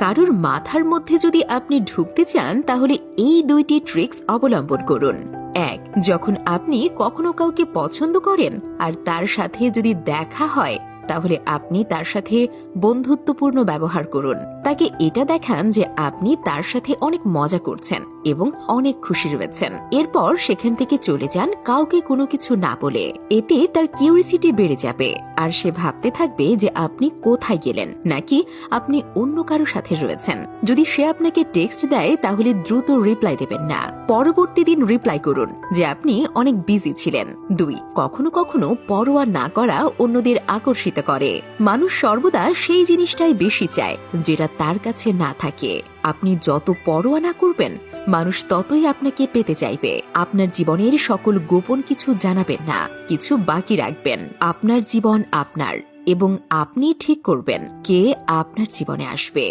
কারোর মাথার মধ্যে যদি আপনি ঢুকতে চান তাহলে এই 2টি ট্রিক্স অবলম্বন করুন। 1. যখন আপনি কখনো কাউকে পছন্দ করেন আর তার সাথে যদি দেখা হয় তাহলে আপনি তার সাথে বন্ধুত্বপূর্ণ ব্যবহার করুন। তাকে এটা দেখান যে আপনি তার সাথে অনেক মজা করছেন এবং অনেক খুশি রয়েছেন। এরপর সেখান থেকে চলে যান কাউকে কোনো কিছু না বলে। এতে তার কিউরিসিটি বেড়ে যাবে আর সে ভাবতে থাকবে যে আপনি কোথায় গেলেন নাকি আপনি অন্য কারো সাথে রয়েছেন। যদি সে আপনাকে টেক্সট দেয় তাহলে দ্রুত রিপ্লাই দেবেন না, পরবর্তী দিন রিপ্লাই করুন যে আপনি অনেক বিজি ছিলেন। 2. কখনো কখনো পরোয়া না করা অন্যদের আকর্ষিত করে। মানুষ সর্বদা সেই জিনিসটাই বেশি চায় যেটা তার কাছে না থাকে। আপনি যত পরোয়া না করবেন মানুষ ততই আপনাকে পেতে চাইবে। আপনার জীবনের সকল গোপন কিছু জানাবেন না, কিছু বাকি রাখবেন। আপনার জীবন আপনার এবং আপনি ঠিক করবেন কে আপনার জীবনে আসবে।